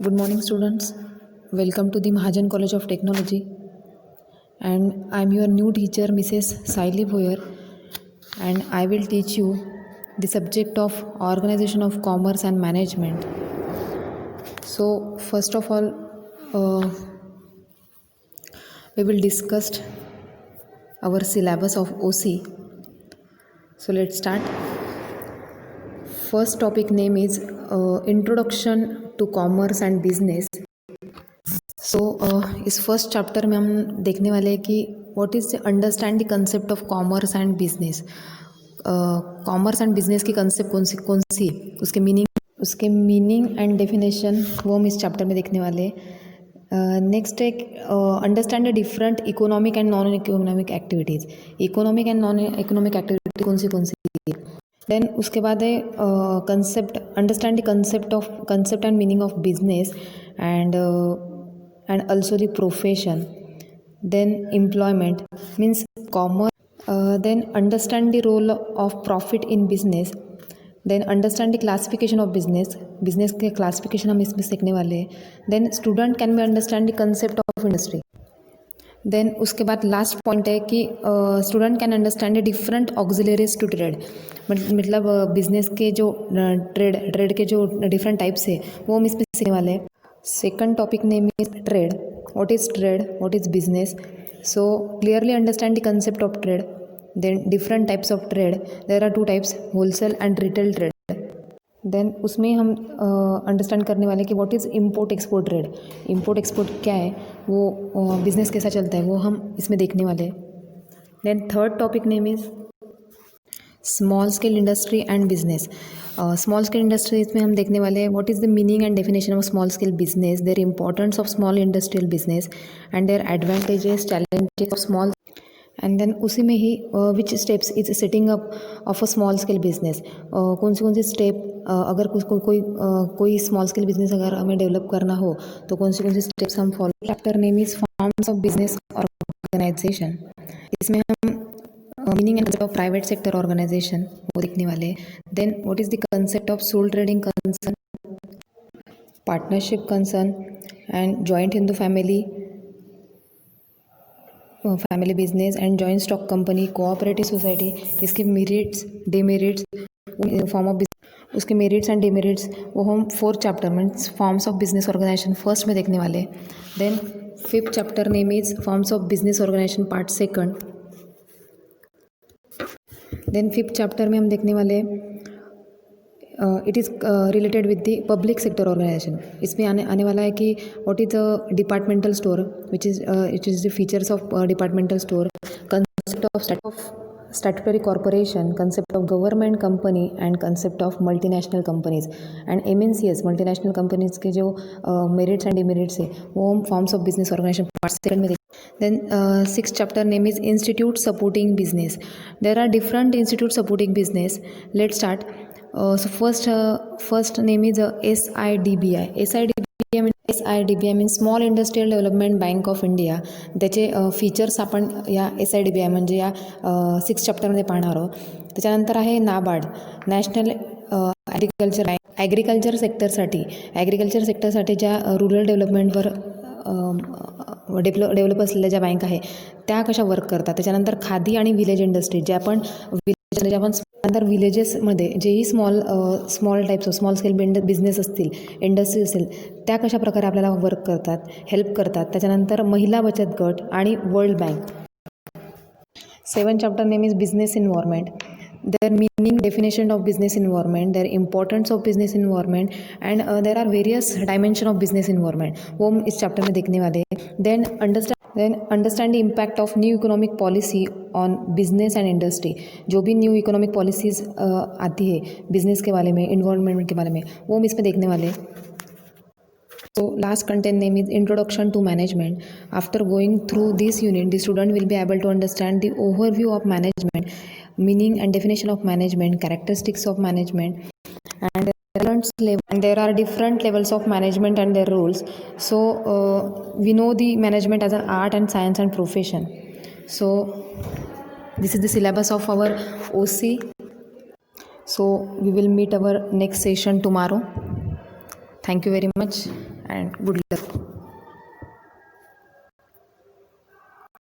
Good morning, students. Welcome to the Mahajan College of Technology. And I'm your new teacher, Mrs. Saili Bhoyer. And I will teach you the subject of Organization of Commerce and Management. So, first of all, we will discuss our syllabus of OC. So, let's start. First topic name is Introduction to Commerce and Business. इस first chapter में हम देखने वाले हैं कि what is understand the concept of commerce and business. Commerce and business की concept कौन सी है, उसके मीनिंग एंड डेफिनेशन वो हम इस चैप्टर में देखने वाले हैं. नेक्स्ट एक understand the different economic and non economic activities. Economic and non economic activity कौन सी है. देन उसके बाद है concept, understand the concept and meaning of business and also the profession. Then employment means commerce. Then understand the role of profit in business. Then understand the classification of business के classification हम इसमें सीखने वाले हैं. Then student can be understand the concept of industry. Then उसके बाद last point है कि student can understand the different auxiliaries to trade. मतलब बिजनेस के जो ट्रेड के जो डिफरेंट टाइप्स है वो हम इसमें सीखने वाले हैं. Second topic name is trade. What is trade? What is business? So clearly understand the concept of trade. Then different types of trade. There are two types, wholesale and retail trade. Then उसमें हम understand करने वाले कि what is import export trade. Import export क्या है, वो business कैसा चलता है, वो हम इसमें देखने वाले हैं. Then third topic name is small scale industry and business. Small scale industry इसमें हम देखने वाले हैं what is the meaning and definition of small scale business, their importance of small industrial business and their advantages, challenges of small. And then उसी में ही which steps is setting up of a small scale business. कौन सी step, अगर कोई small scale business अगर हमें develop करना हो तो कौन सी स्टेप्स हम follow. Chapter name is forms of business organisation. इसमें हम meaning and of private sector organisation वो देखने वाले हैं. Then what is the concept of sole trading concern, partnership concern and joint Hindu family business and joint stock company, cooperative society. इसके merits demerits form of उसके merits and demerits वो हम fourth chapter में forms of business organisation first में देखने वाले हैं. Then fifth chapter name is forms of business organisation part second. Then fifth chapter में हम देखने वाले it is related with the public sector organisation. इसमें आने वाला है कि what is the departmental store, it is the features of departmental store, concept of statutory corporation, concept of government company and concept of multinational companies and MNCs multinational companies के जो merits and demerits है वो हम forms of business organisation part second में. Then sixth chapter name is Institute Supporting Business. There are different institutes supporting business. Let's start. So first name is SIDBI. SIDBI means Small Industrial Development Bank of India. त्याचे features आपण या SIDBI म्हणजे या six चॅप्टरमध्ये पाहणार आहोत. त्याच्यानंतर आहे NABARD, national agriculture सेक्टरसाठी ज्या रुरल डेव्हलपमेंटवर डेव्हलप असलेल्या ज्या बँक आहे त्या कशा वर्क करतात. त्याच्यानंतर खादी आणि विलेज इंडस्ट्री, ज्या आपण नंतर विलेजेसमध्ये जेही small types of small scale business असतील, इंडस्ट्री असेल, त्या कशा प्रकारे आपल्याला वर्क करतात, हेल्प करतात. त्याच्यानंतर महिला बचत गट आणि world bank. Seven chapter name is business environment. Their meaning, definition of business environment, their importance of business environment and there are various dimension of business environment वो हम इस चैप्टर में देखने वाले हैं. Then understand the impact of new economic policy on business and industry. जो भी new economic policies आती है बिजनेस के बारे में, इन्वायरमेंट के बारे में, वो हम इसमें देखने वाले हैं. So last content name is Introduction to Management. After going through this unit, the student will be able to understand the overview of management, meaning and definition of management, characteristics of management, and there are different levels of management and their roles. So we know the management as an art and science and profession. So this is the syllabus of our OC. So we will meet our next session tomorrow. Thank you very much. and good luck.